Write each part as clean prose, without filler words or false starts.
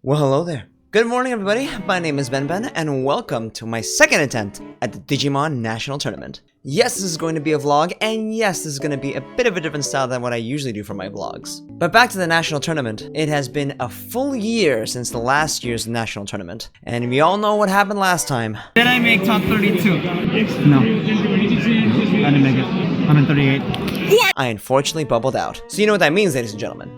Well, hello there. Good morning, everybody. My name is Ben, and welcome to my second attempt at the Digimon National Tournament. Yes, this is going to be a vlog, and yes, this is going to be a bit of a different style than what I usually do for my vlogs. But back to the National Tournament. It has been a full year since the last year's National Tournament, and we all know what happened last time. Did I make top 32? No. I didn't make it. I'm in 38. What? I unfortunately bubbled out. So you know what that means, ladies and gentlemen.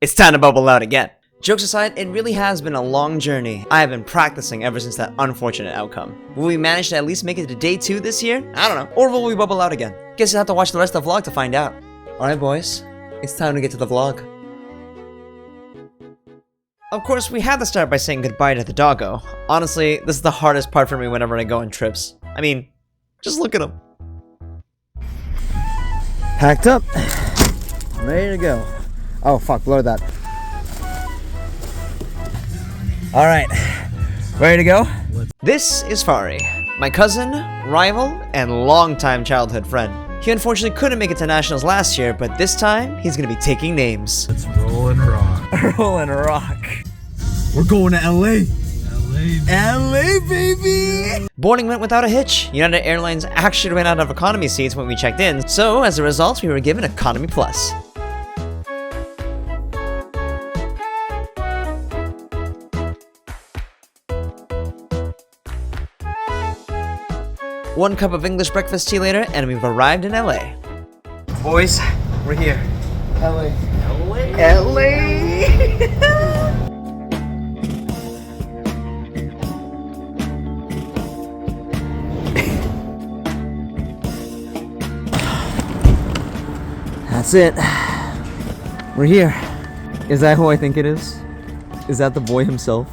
It's time to bubble out again. Jokes aside, it really has been a long journey. I have been practicing ever since that unfortunate outcome. Will we manage to at least make it to day 2 this year? I don't know. Or will we bubble out again? Guess you'll have to watch the rest of the vlog to find out. Alright boys, it's time to get to the vlog. Of course, we had to start by saying goodbye to the doggo. Honestly, this is the hardest part for me whenever I go on trips. I mean, just look at him. Packed up. Ready to go. Oh fuck, blur that. Alright, ready to go? This is Fari, my cousin, rival, and longtime childhood friend. He unfortunately couldn't make it to Nationals last year, but this time, he's gonna be taking names. Let's roll and rock. Roll and rock. We're going to LA. LA, baby! Boarding went without a hitch. United Airlines actually ran out of economy seats when we checked in, so as a result, we were given Economy Plus. One cup of English breakfast tea later, and we've arrived in LA. Boys, we're here. LA. LA! That's it. We're here. Is that who I think it is? Is that the boy himself?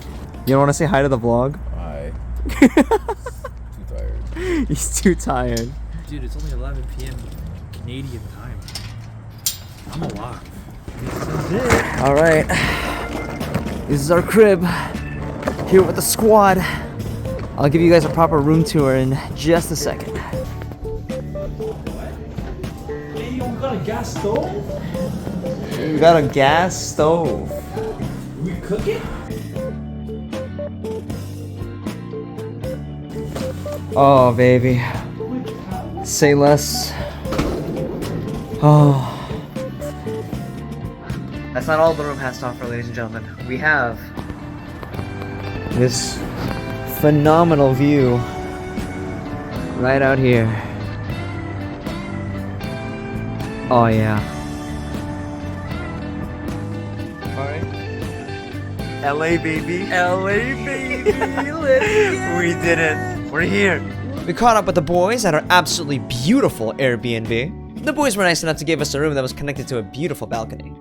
You don't want to say hi to the vlog? Hi. He's too tired. Dude, it's only 11 p.m. Canadian time. I'm alive. Alright. This is our crib. Here with the squad. I'll give you guys a proper room tour in just a second. Hey, you got a gas stove? We got a gas stove. We cook it? Oh, baby. Say less. Oh. That's not all the room has to offer, ladies and gentlemen. We have this phenomenal view right out here. Oh, yeah. Alright. LA, baby. LA, baby. We did it. We're here. We caught up with the boys at our absolutely beautiful Airbnb. The boys were nice enough to give us a room that was connected to a beautiful balcony.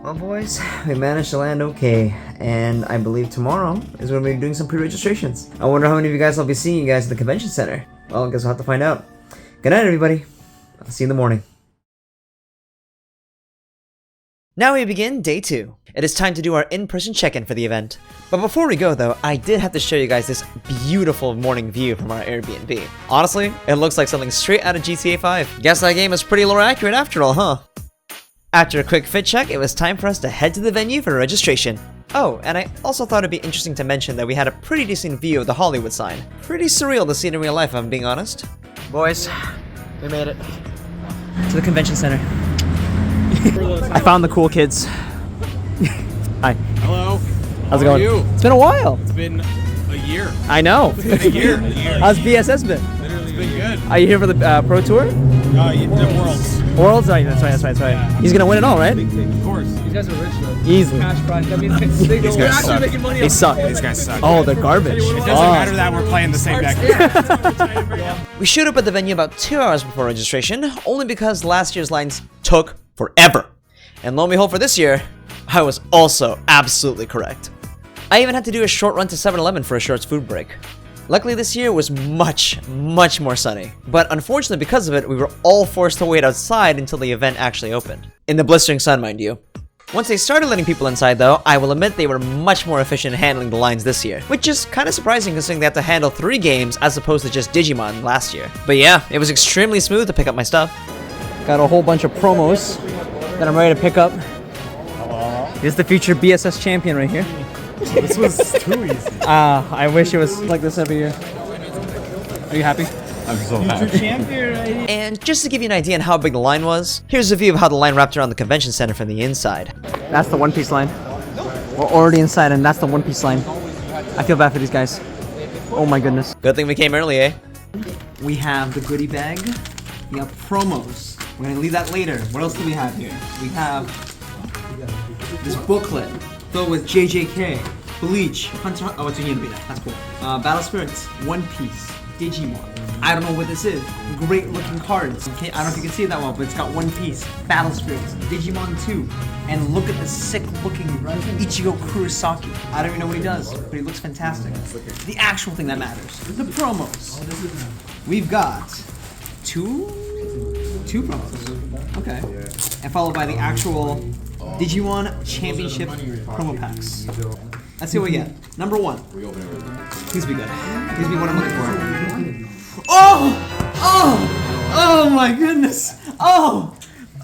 Well, boys, we managed to land okay, and I believe tomorrow is when we're doing some pre-registrations. I wonder how many of you guys I'll be seeing you guys at the convention center. Well, I guess we'll have to find out. Good night, everybody. I'll see you in the morning. Now we begin day 2. It is time to do our in-person check-in for the event. But before we go though, I did have to show you guys this beautiful morning view from our Airbnb. Honestly, it looks like something straight out of GTA 5. Guess that game is pretty lore accurate after all, huh? After a quick fit check, it was time for us to head to the venue for registration. Oh, and I also thought it'd be interesting to mention that we had a pretty decent view of the Hollywood sign. Pretty surreal to see it in real life, if I'm being honest. Boys, we made it to the convention center. I found the cool kids. Hi. Hello. How's it How are going? you? It's been a while. It's been a year. I know. It's been a year. How's BSS been? It's been good. Are you here for the pro tour? The Worlds. Worlds? Oh, that's right. Yeah. He's gonna win it all, right? Of course. You guys are rich though. Easily. Cash prize. That means they These we're guys actually suck. making money They off suck. These guys suck. Oh, they're garbage. It doesn't matter that we're playing the same deck. We showed up at the venue about 2 hours before registration, only because last year's lines took forever. And lo and behold, for this year, I was also absolutely correct. I even had to do a short run to 7-Eleven for a short food break. Luckily this year was much more sunny, but unfortunately because of it, we were all forced to wait outside until the event actually opened. In the blistering sun, mind you. Once they started letting people inside though, I will admit they were much more efficient in handling the lines this year, which is kind of surprising considering they had to handle 3 games as opposed to just Digimon last year. But yeah, it was extremely smooth to pick up my stuff. Got a whole bunch of promos that I'm ready to pick up. Here's the future BSS champion right here. This was too easy. I wish it was like this every year. Are you happy? I'm so happy. And just to give you an idea on how big the line was, here's a view of how the line wrapped around the convention center from the inside. That's the One Piece line. We're already inside, and that's the One Piece line. I feel bad for these guys. Oh my goodness. Good thing we came early, eh? We have the goodie bag. We have promos. We're gonna leave that later. What else do we have here? We have this booklet filled with JJK, Bleach, Hunter. Oh, it's a Yinbida. That's cool. Battle Spirits, One Piece, Digimon. I don't know what this is. Great looking cards. Okay, I don't know if you can see it that well, but it's got One Piece, Battle Spirits, Digimon 2, and look at the sick looking Ichigo Kurosaki. I don't even know what he does, but he looks fantastic. The actual thing that matters, the promos. We've got two promos. Okay. And followed by the actual Digimon Championship promo packs. Let's see what we get. Number 1. Please be good. Please be what I'm looking for. Oh my goodness. Oh,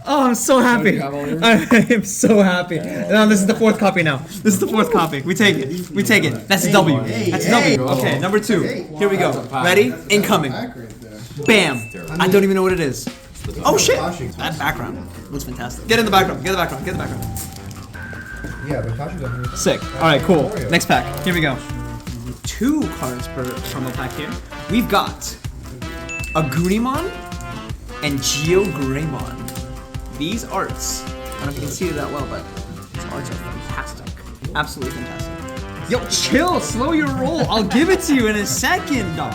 I'm so happy. I am so happy. Now this is the 4th copy now. This is the 4th copy. We take it. We take it. That's a W. That's a W. Okay, number 2. Here we go. Ready? Incoming. Bam. I don't even know what it is. Oh shit. That background looks fantastic. Get in the background. Get in the background. Get in the background. Yeah, but Kashi's up here. Sick. Alright, cool. Next pack. Here we go. 2 cards per promo pack here. We've got Agumon and Geogreymon. These arts, I don't know if you can see it that well, but these arts are fantastic. Absolutely fantastic. Yo, chill, slow your roll. I'll give it to you in a second, dog.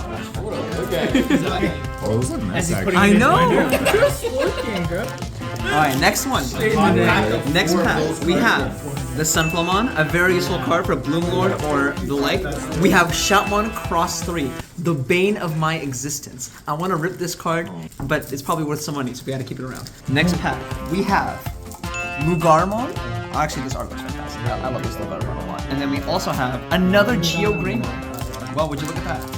Oh, those look nice. I know. Alright, next one. Next pack, we have the Sunflowmon, a very useful card for Bloom Lord or the like. We have Shoutmon Cross 3, the bane of my existence. I want to rip this card, but it's probably worth some money, so we gotta keep it around. Next pack, we have Lugarmon. Actually, this art looks fantastic. I love this Lugarmon a lot. And then we also have another Geogreymon. Well, would you look at that?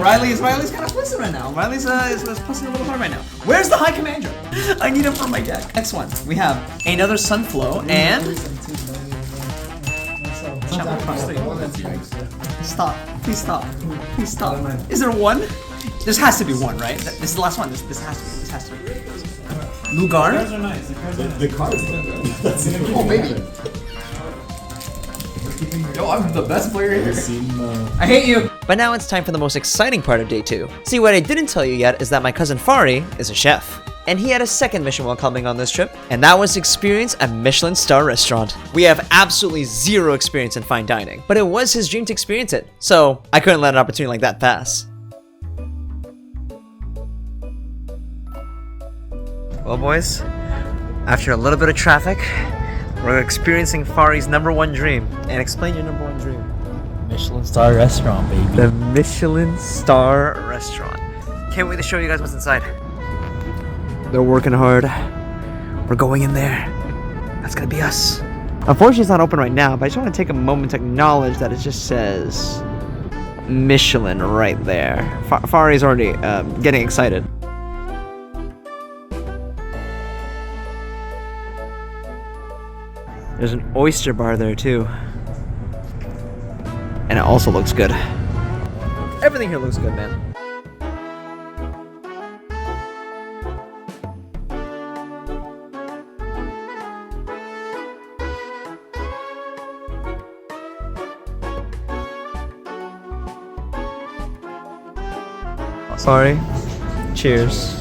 Riley's kind of pissing right now. Riley's is pussing a little hard right now. Where's the High Commander? I need him for my deck. Next one, we have another Sunflow and Stop. Please stop. Please stop. Is there one? This has to be one, right? This is the last one. This has to be. This has to be. Lugar? The cards. Oh, baby. Yo, I'm the best player here. I hate you. But now it's time for the most exciting part of day 2. See, what I didn't tell you yet is that my cousin Fari is a chef. And he had a second mission while coming on this trip, and that was to experience a Michelin star restaurant. We have absolutely zero experience in fine dining, but it was his dream to experience it, so I couldn't let an opportunity like that pass. Well, boys, after a little bit of traffic, we're experiencing Fari's #1 dream. And explain your #1 dream. Michelin star restaurant, baby. The Michelin star restaurant. Can't wait to show you guys what's inside. They're working hard. We're going in there. That's gonna be us. Unfortunately, it's not open right now, but I just want to take a moment to acknowledge that it just says Michelin right there. Fari's already getting excited. There's an oyster bar there too. And it also looks good. Everything here looks good, man. Sorry. Cheers.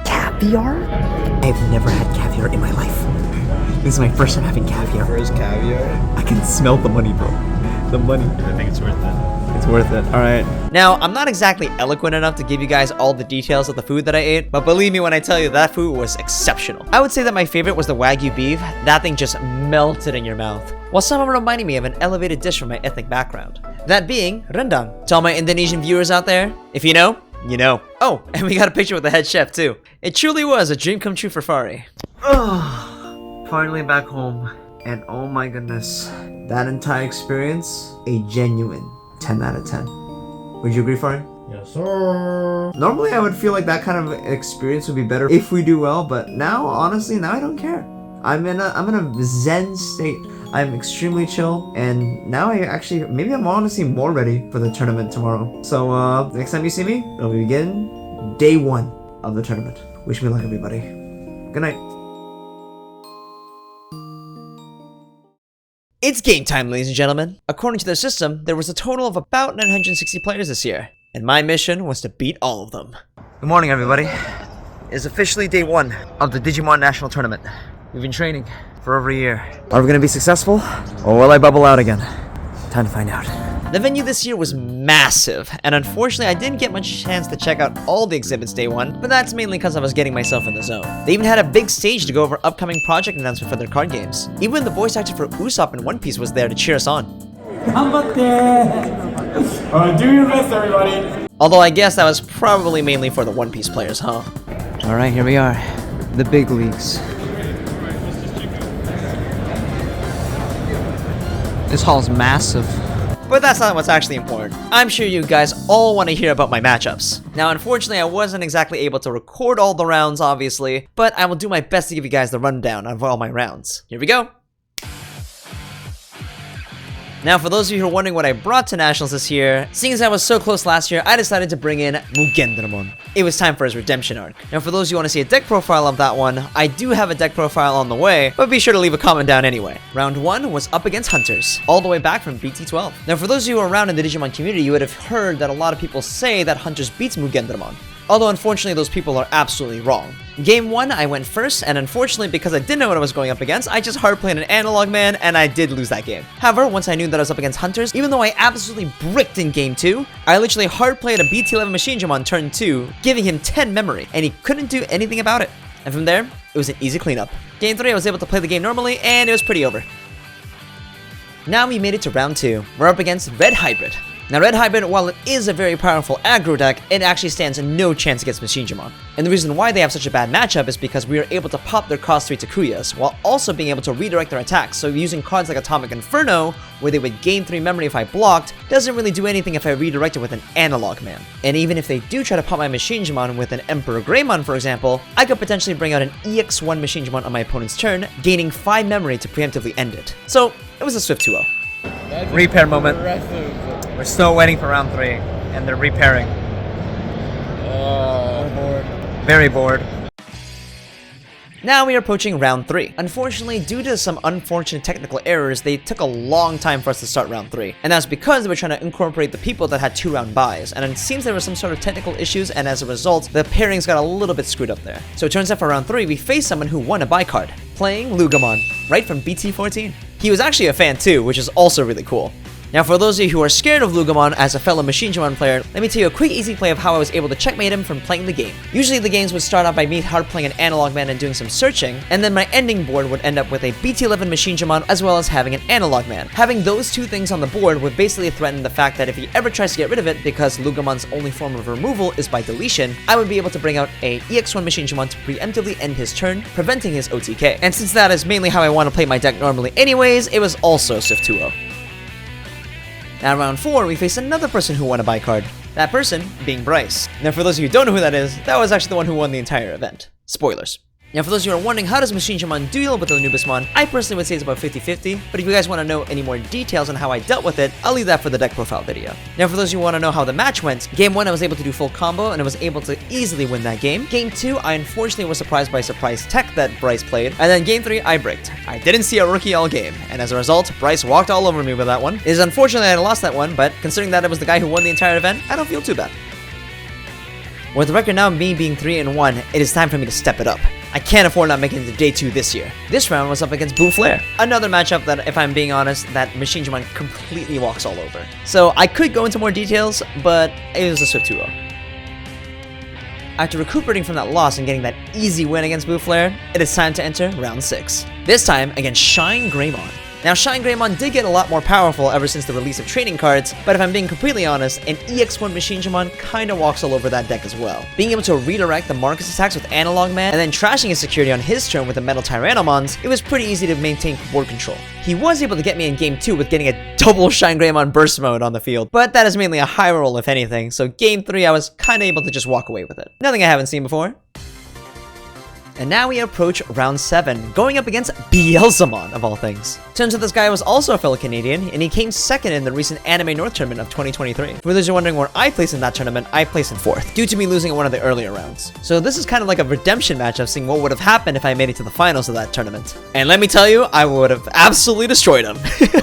Caviar? I've never had caviar in my life. This is my first time having caviar. First caviar. I can smell the money, bro. The money. I think it's worth it. It's worth it. All right. Now, I'm not exactly eloquent enough to give you guys all the details of the food that I ate, but believe me when I tell you that food was exceptional. I would say that my favorite was the Wagyu beef. That thing just melted in your mouth, while some of it reminded me of an elevated dish from my ethnic background. That being rendang. To all my Indonesian viewers out there, if you know, you know. Oh, and we got a picture with the head chef too. It truly was a dream come true for Fari. Oh, finally back home. And oh my goodness, that entire experience, a genuine 10 out of 10. Would you agree, Fari? Yes, sir. Normally I would feel like that kind of experience would be better if we do well, but now, honestly, now I don't care. I'm in a zen state. I'm extremely chill, and now maybe I'm honestly more ready for the tournament tomorrow. So, next time you see me, it'll begin day 1 of the tournament. Wish me luck, everybody. Good night. It's game time, ladies and gentlemen. According to their system, there was a total of about 960 players this year, and my mission was to beat all of them. Good morning, everybody. It's officially day 1 of the Digimon National Tournament. We've been training for over a year. Are we gonna be successful, or will I bubble out again? Time to find out. The venue this year was massive, and unfortunately I didn't get much chance to check out all the exhibits day 1, but that's mainly because I was getting myself in the zone. They even had a big stage to go over upcoming project announcements for their card games. Even the voice actor for Usopp in One Piece was there to cheer us on. Do your best, everybody. Although I guess that was probably mainly for the One Piece players, huh? Alright, here we are. The big leagues. This hall's massive. But that's not what's actually important. I'm sure you guys all want to hear about my matchups. Now, unfortunately, I wasn't exactly able to record all the rounds, obviously, but I will do my best to give you guys the rundown of all my rounds. Here we go. Now, for those of you who are wondering what I brought to Nationals this year, seeing as I was so close last year, I decided to bring in Mugendramon. It was time for his redemption arc. Now, for those of you who want to see a deck profile of that one, I do have a deck profile on the way, but be sure to leave a comment down anyway. Round 1 was up against Hunters, all the way back from BT12. Now, for those of you who are around in the Digimon community, you would have heard that a lot of people say that Hunters beats Mugendramon. Although, unfortunately, those people are absolutely wrong. Game 1, I went first, and unfortunately, because I didn't know what I was going up against, I just hard played an Analog Man, and I did lose that game. However, once I knew that I was up against Hunters, even though I absolutely bricked in Game 2, I literally hard played a BT11 Machinegem on turn 2, giving him 10 memory, and he couldn't do anything about it. And from there, it was an easy cleanup. Game 3, I was able to play the game normally, and it was pretty over. Now we made it to round 2. We're up against Red Hybrid. Now, Red Hybrid, while it is a very powerful aggro deck, it actually stands no chance against Machinemon. And the reason why they have such a bad matchup is because we are able to pop their cost 3 Takuyas, while also being able to redirect their attacks. So using cards like Atomic Inferno, where they would gain 3 memory if I blocked, doesn't really do anything if I redirect it with an Analog Man. And even if they do try to pop my Machinemon with an Emperor Greymon, for example, I could potentially bring out an EX1 Machinemon on my opponent's turn, gaining 5 memory to preemptively end it. So, it was a swift 2-0. Repair moment. We're still waiting for round 3, and they're repairing. Very bored. Now we are approaching round 3. Unfortunately, due to some unfortunate technical errors, they took a long time for us to start round 3. And that's because they were trying to incorporate the people that had 2-round buys. And it seems there were some sort of technical issues, and as a result, the pairings got a little bit screwed up there. So it turns out for round 3, we faced someone who won a buy card, playing Lugamon, right from BT14. He was actually a fan too, which is also really cool. Now, for those of you who are scared of Lugamon as a fellow Machinemon player, let me tell you a quick easy play of how I was able to checkmate him from playing the game. Usually the games would start out by me hard playing an Analog Man and doing some searching, and then my ending board would end up with a BT11 Machinemon as well as having an Analog Man. Having those two things on the board would basically threaten the fact that if he ever tries to get rid of it, because Lugamon's only form of removal is by deletion, I would be able to bring out a EX1 Machinemon to preemptively end his turn, preventing his OTK. And since that is mainly how I want to play my deck normally anyways, it was also Swift 2-0. Now, round 4, we face another person who won a buy card. That person being Bryce. Now, for those of you who don't know who that is, that was actually the one who won the entire event. Spoilers. Now, for those of you who are wondering how does Machinemon deal with the Anubismon, I personally would say it's about 50-50, but if you guys want to know any more details on how I dealt with it, I'll leave that for the deck profile video. Now, for those of you who want to know how the match went, Game 1 I was able to do full combo, and I was able to easily win that game. Game 2, I unfortunately was surprised by surprise tech that Bryce played, and then Game 3, I bricked. I didn't see a rookie all game, and as a result, Bryce walked all over me with that one. It is unfortunate I lost that one, but considering that it was the guy who won the entire event, I don't feel too bad. With the record now me being 3-1, it is time for me to step it up. I can't afford not making it to day 2 this year. This round was up against Boo Flare, another matchup that, if I'm being honest, that Machinemon completely walks all over. So I could go into more details, but it was a swift 2-0. After recuperating from that loss and getting that easy win against Boo Flare, it is time to enter round 6. This time against Shine Greymon. Now, Shine Greymon did get a lot more powerful ever since the release of trading cards, but if I'm being completely honest, an EX1 Machinimon kinda walks all over that deck as well. Being able to redirect the Marcus attacks with Analog Man, and then trashing his security on his turn with the Metal Tyrannomons, it was pretty easy to maintain board control. He was able to get me in Game 2 with getting a double Shine Greymon burst mode on the field, but that is mainly a high roll if anything, so Game 3 I was kinda able to just walk away with it. Nothing I haven't seen before. And now we approach round 7, going up against Beelzemon, of all things. Turns out this guy was also a fellow Canadian, and he came second in the recent Anime North tournament of 2023. For those who are wondering where I placed in that tournament, I placed in 4th, due to me losing in one of the earlier rounds. So this is kind of like a redemption match of seeing what would have happened if I made it to the finals of that tournament. And let me tell you, I would have absolutely destroyed him.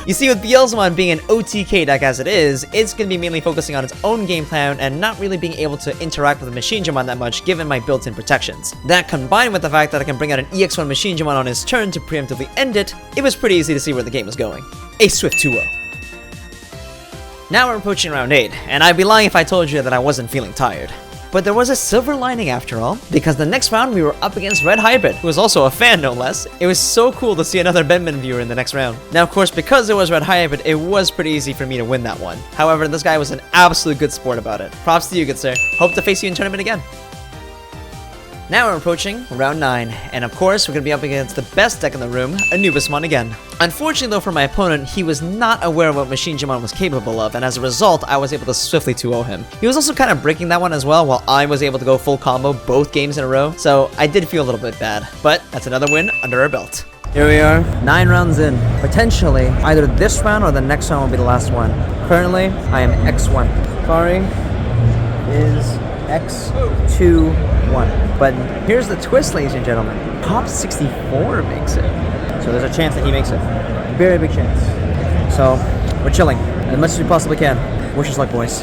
You see, with Beelzemon being an OTK deck as it is, it's going to be mainly focusing on its own game plan and not really being able to interact with the Machinimon that much given my built-in protections. That combined with the fact that I can bring out an EX1 Machinimon on his turn to preemptively end it, it was pretty easy to see where the game was going. A swift 2-0. Now we're approaching round 8, and I'd be lying if I told you that I wasn't feeling tired. But there was a silver lining after all, because the next round we were up against Red Hybrid, who was also a fan no less. It was so cool to see another Benman viewer in the next round. Now of course, because it was Red Hybrid, it was pretty easy for me to win that one. However, this guy was an absolute good sport about it. Props to you, good sir. Hope to face you in tournament again. Now we're approaching round 9, and of course we're going to be up against the best deck in the room, Anubismon again. Unfortunately though for my opponent, he was not aware of what Machinimon was capable of, and as a result, I was able to swiftly 2-0 him. He was also kind of breaking that one as well, while I was able to go full combo both games in a row, so I did feel a little bit bad. But that's another win under our belt. Here we are, 9 rounds in. Potentially, either this round or the next round will be the last one. Currently, I am X1. Sorry, is X2-1. But here's the twist, ladies and gentlemen. Top 64 makes it. So there's a chance that he makes it. Very big chance. So we're chilling as much as we possibly can. Wish us luck, boys.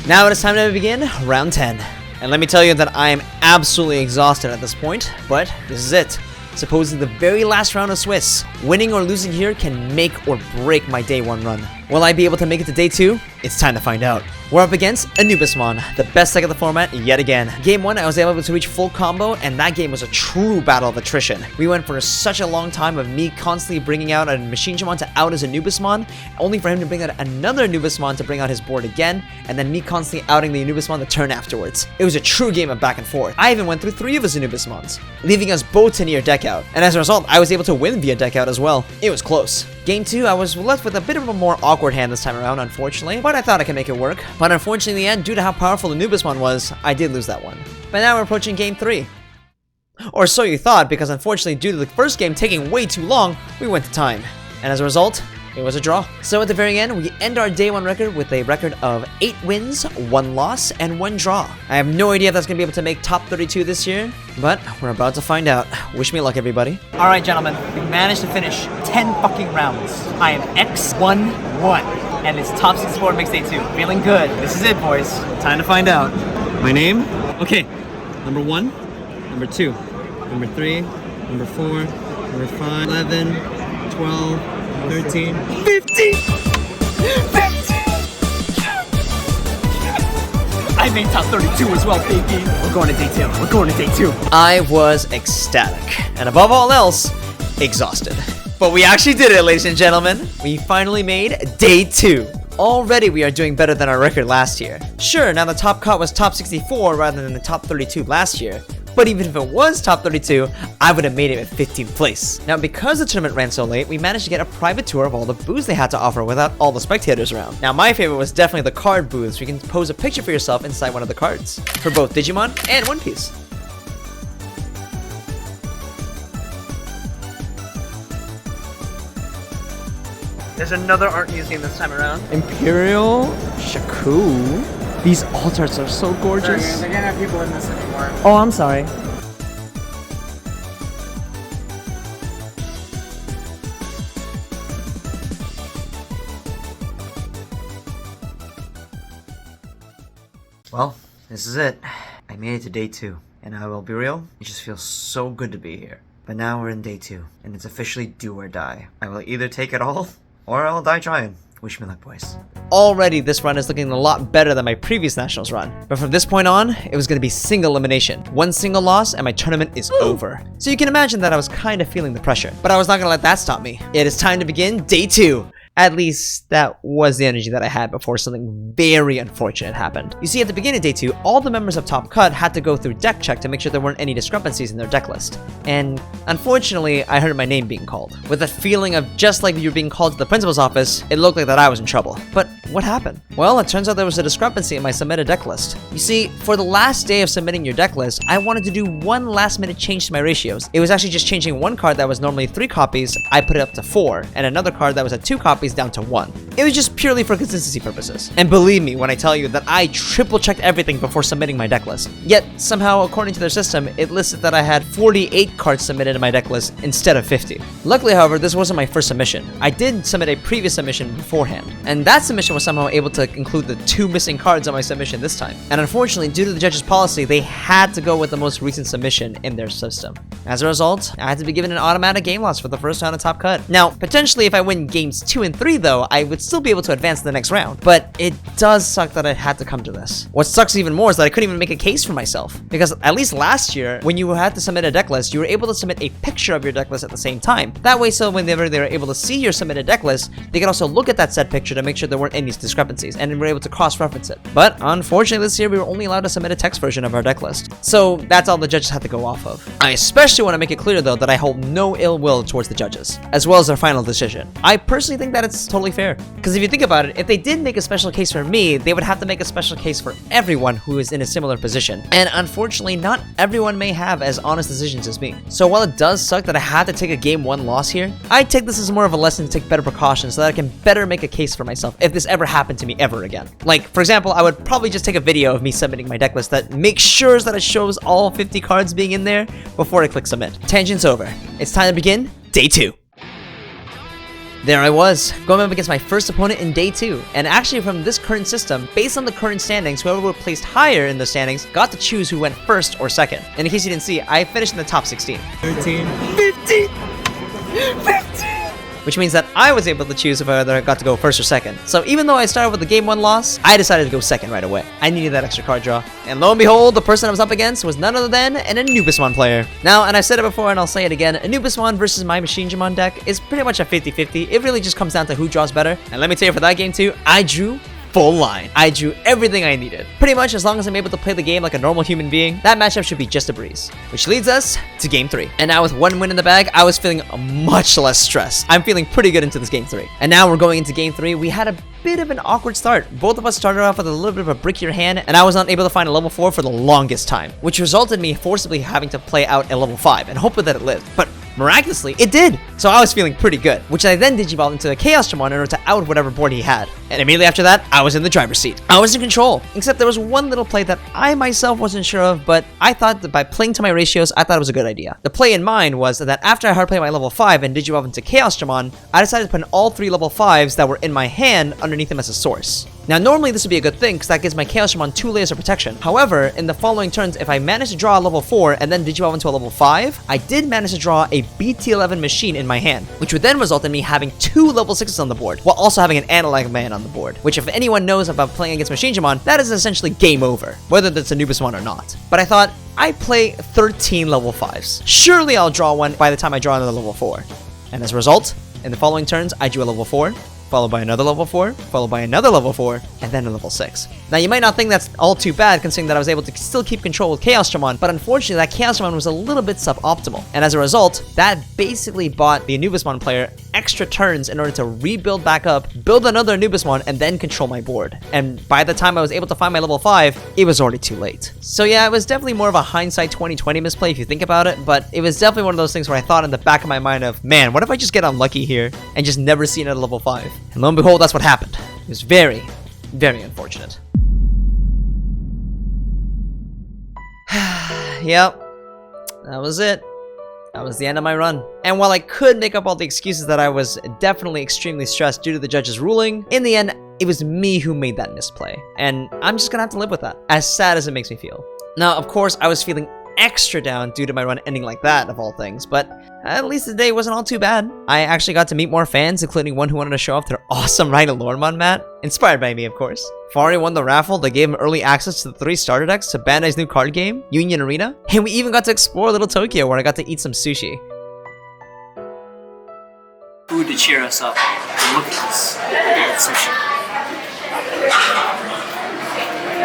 Now it is time to begin round 10. And let me tell you that I am absolutely exhausted at this point, but this is it. Supposedly the very last round of Swiss. Winning or losing here can make or break my day 1 run. Will I be able to make it to day 2? It's time to find out. We're up against Anubismon, the best deck of the format yet again. Game 1, I was able to reach full combo, and that game was a true battle of attrition. We went for such a long time of me constantly bringing out a Machinimon to out his Anubismon, only for him to bring out another Anubismon to bring out his board again, and then me constantly outing the Anubismon the turn afterwards. It was a true game of back and forth. I even went through 3 of his Anubismons, leaving us both to near deck out, and as a result, I was able to win via deck out as well. It was close. Game 2, I was left with a bit of a more awkward hand this time around, unfortunately, but I thought I could make it work. But unfortunately, in the end, due to how powerful the Anubismon was, I did lose that one. But now we're approaching Game 3. Or so you thought, because unfortunately, due to the first game taking way too long, we went to time. And as a result, it was a draw. So at the very end, we end our day 1 record with a record of 8 wins, 1 loss, and 1 draw. I have no idea if that's going to be able to make top 32 this year, but we're about to find out. Wish me luck, everybody. Alright, gentlemen, we managed to finish 10 fucking rounds. I am X1-1, and it's top 64 makes day 2. Feeling good. This is it, boys. Time to find out. My name? Okay. Number 1, number 2, number 3, number 4, number 5, 11, 12, 13, 15! 15! I made top 32 as well, baby. We're going to day 2. We're going to day 2. I was ecstatic, and above all else, exhausted. But we actually did it, ladies and gentlemen. We finally made day 2. Already we are doing better than our record last year. Sure, now the top cut was top 64 rather than the top 32 last year. But even if it was top 32, I would have made it at 15th place. Now, because the tournament ran so late, we managed to get a private tour of all the booths they had to offer without all the spectators around. Now, my favorite was definitely the card booths, where you can pose a picture for yourself inside one of the cards, for both Digimon and One Piece. There's another art museum this time around. Imperial Shaku. These altars are so gorgeous. Sorry, I can't have people in this anymore. Oh, I'm sorry. Well, this is it. I made it to day 2, and I will be real, it just feels so good to be here. But now we're in day 2, and it's officially do or die. I will either take it all, or I'll die trying. Wish me luck, boys. Already, this run is looking a lot better than my previous Nationals run. But from this point on, it was going to be single elimination. One single loss and my tournament is over. So you can imagine that I was kind of feeling the pressure. But I was not going to let that stop me. It is time to begin day 2. At least, that was the energy that I had before something very unfortunate happened. You see, at the beginning of day 2, all the members of Top Cut had to go through deck check to make sure there weren't any discrepancies in their deck list. And unfortunately, I heard my name being called. With that feeling of just like you were being called to the principal's office, it looked like that I was in trouble. But what happened? Well, it turns out there was a discrepancy in my submitted deck list. You see, for the last day of submitting your deck list, I wanted to do one last minute change to my ratios. It was actually just changing one card that was normally 3 copies, I put it up to 4, and another card that was at 2 copies down to 1. It was just purely for consistency purposes. And believe me when I tell you that I triple checked everything before submitting my deck list. Yet, somehow, according to their system, it listed that I had 48 cards submitted in my deck list instead of 50. Luckily, however, this wasn't my first submission. I did submit a previous submission beforehand, and that submission was somehow able to include the 2 missing cards on my submission this time. And unfortunately, due to the judge's policy, they had to go with the most recent submission in their system. As a result, I had to be given an automatic game loss for the first round of Top Cut. Now, potentially if I win games 2 and 3 though, I would still be able to advance to the next round. But it does suck that I had to come to this. What sucks even more is that I couldn't even make a case for myself. Because at least last year, when you had to submit a deck list, you were able to submit a picture of your deck list at the same time. That way, so whenever they were able to see your submitted deck list, they could also look at that said picture to make sure there weren't any discrepancies, and were able to cross-reference it. But unfortunately, this year we were only allowed to submit a text version of our deck list. So that's all the judges had to go off of. I especially want to make it clear though that I hold no ill will towards the judges, as well as their final decision. I personally think that it's totally fair. Because if you think about it, if they did make a special case for me, they would have to make a special case for everyone who is in a similar position. And unfortunately, not everyone may have as honest decisions as me. So while it does suck that I had to take a game 1 loss here, I take this as more of a lesson to take better precautions so that I can better make a case for myself if this ever happened to me ever again. Like, for example, I would probably just take a video of me submitting my deck list that makes sure that it shows all 50 cards being in there before I click submit. Tangent's over. It's time to begin day 2. There I was, going up against my first opponent in day 2. And actually from this current system, based on the current standings, whoever were placed higher in the standings got to choose who went first or second. And in case you didn't see, I finished in the top 16. 13. 15! 15! Which means that I was able to choose if I either got to go first or second. So even though I started with the game 1 loss, I decided to go second right away. I needed that extra card draw. And lo and behold, the person I was up against was none other than an Anubismon player. Now, and I've said it before and I'll say it again, Anubismon versus my Machinegimon deck is pretty much a 50-50. It really just comes down to who draws better. And let me tell you, for that game too, I drew full line. I drew everything I needed. Pretty much as long as I'm able to play the game like a normal human being, that matchup should be just a breeze. Which leads us to game 3. And now with 1 win in the bag, I was feeling much less stressed. I'm feeling pretty good into this game 3. And now we're going into game 3. We had a bit of an awkward start. Both of us started off with a little bit of a brickier hand, and I was not able to find a level 4 for the longest time, which resulted in me forcibly having to play out a level 5 and hoping that it lived. But miraculously, it did! So I was feeling pretty good, which I then digivolved into a Chaosdramon in order to out whatever board he had. And immediately after that, I was in the driver's seat. I was in control, except there was one little play that I myself wasn't sure of, but I thought that by playing to my ratios, I thought it was a good idea. The play in mind was that after I hard played my level 5 and digivolved into Chaosdramon, I decided to put in all 3 level 5s that were in my hand underneath them as a source. Now normally this would be a good thing because that gives my Chaosdramon 2 layers of protection. However, in the following turns, if I manage to draw a level 4 and then digivolve into a level 5, I did manage to draw a BT11 machine in my hand, which would then result in me having 2 level 6s on the board, while also having an Analog Man on the board, which if anyone knows about playing against Machinegimon, that is essentially game over, whether that's Anubismon or not. But I thought, I play 13 level 5s. Surely I'll draw one by the time I draw another level 4. And as a result, in the following turns, I drew a level 4, followed by another level 4, followed by another level 4, and then a level 6. Now you might not think that's all too bad considering that I was able to still keep control with Chaosdramon, but unfortunately that Chaosdramon was a little bit suboptimal. And as a result, that basically bought the Anubismon player extra turns in order to rebuild back up, build another Anubismon, and then control my board. And by the time I was able to find my level 5, it was already too late. So yeah, it was definitely more of a hindsight 2020 misplay if you think about it, but it was definitely one of those things where I thought in the back of my mind of, man, what if I just get unlucky here and just never see another level 5? And lo and behold, that's what happened. It was very, very unfortunate. Yep, that was it. That was the end of my run. And while I could make up all the excuses that I was definitely extremely stressed due to the judge's ruling, in the end, it was me who made that misplay. And I'm just gonna have to live with that, as sad as it makes me feel. Now, of course, I was feeling extra down due to my run ending like that, of all things, but at least the day wasn't all too bad. I actually got to meet more fans, including one who wanted to show off their awesome ride at Loremon mat, inspired by me, of course. Fari won the raffle that gave him early access to the 3 starter decks to Bandai's new card game, Union Arena, and we even got to explore Little Tokyo where I got to eat some sushi. Food to cheer us up. And look at this. Look at sushi.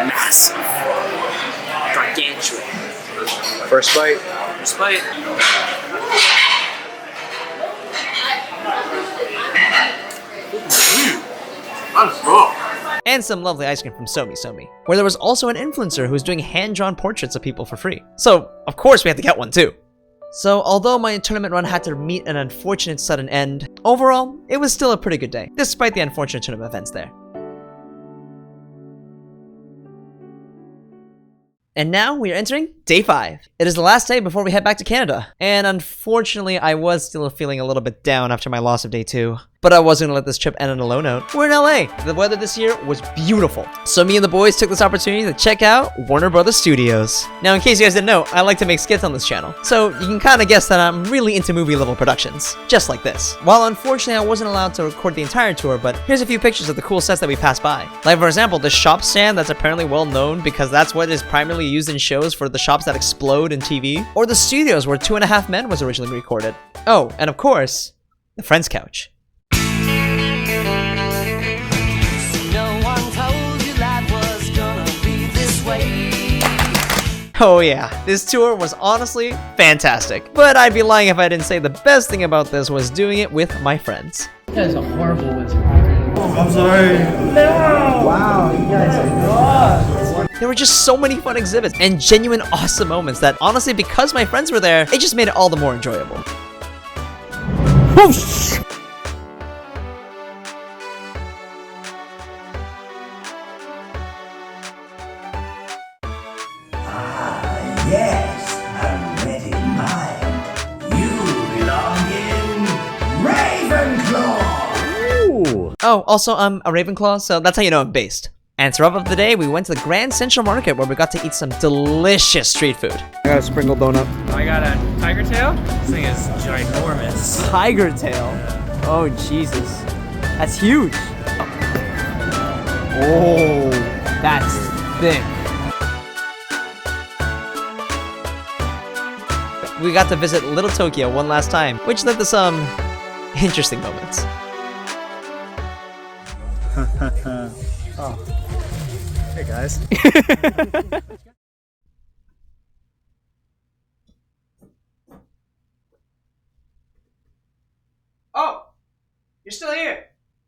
Massive. Gargantuan. First bite. First bite. That's raw. And some lovely ice cream from Somi, where there was also an influencer who was doing hand-drawn portraits of people for free. So, of course we had to get one too. So, although my tournament run had to meet an unfortunate sudden end, overall, it was still a pretty good day, despite the unfortunate tournament events there. And now we are entering day 5. It is the last day before we head back to Canada. And unfortunately, I was still feeling a little bit down after my loss of day 2. But I wasn't gonna let this trip end on a low note. We're in LA. The weather this year was beautiful. So me and the boys took this opportunity to check out Warner Brothers Studios. Now, in case you guys didn't know, I like to make skits on this channel. So you can kind of guess that I'm really into movie level productions. Just like this. While unfortunately I wasn't allowed to record the entire tour, but here's a few pictures of the cool sets that we passed by. Like for example, the shop stand that's apparently well known because that's what is primarily used in shows for the shops that explode in TV. Or the studios where 2.5 Men was originally recorded. Oh, and of course, the Friends couch. Oh yeah, this tour was honestly fantastic. But I'd be lying if I didn't say the best thing about this was doing it with my friends. That is a horrible wizard. I'm sorry. Wow, you guys are good. There were just so many fun exhibits and genuine awesome moments that honestly, because my friends were there, it just made it all the more enjoyable. Whoosh! Yes, a ready mind. You belong in Ravenclaw. Ooh. Oh, also, I'm a Ravenclaw, so that's how you know I'm based. And to wrap up the day, we went to the Grand Central Market where we got to eat some delicious street food. I got a sprinkled donut. I got a tiger tail. This thing is ginormous. Tiger tail. Oh, Jesus. That's huge. Oh, that's thick. We got to visit Little Tokyo one last time, which led to some interesting moments. Hey guys. Oh, you're still here.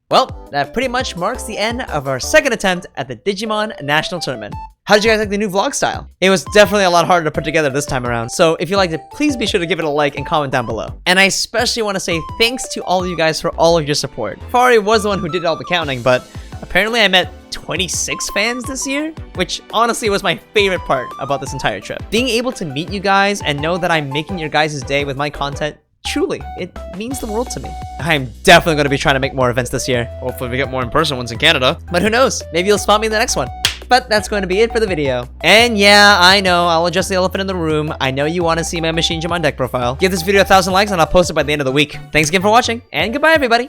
Well, that pretty much marks the end of our second attempt at the Digimon National Tournament. How did you guys like the new vlog style? It was definitely a lot harder to put together this time around, so if you liked it, please be sure to give it a like and comment down below. And I especially want to say thanks to all of you guys for all of your support. Fari was the one who did all the counting, but apparently I met 26 fans this year, which honestly was my favorite part about this entire trip. Being able to meet you guys and know that I'm making your guys' day with my content, truly, it means the world to me. I'm definitely going to be trying to make more events this year. Hopefully we get more in-person ones in Canada. But who knows? Maybe you'll spot me in the next one. But that's going to be it for the video. And yeah, I know, I'll address the elephant in the room. I know you want to see my Machine Digimon deck profile. Give this video 1,000 likes and I'll post it by the end of the week. Thanks again for watching, and goodbye everybody!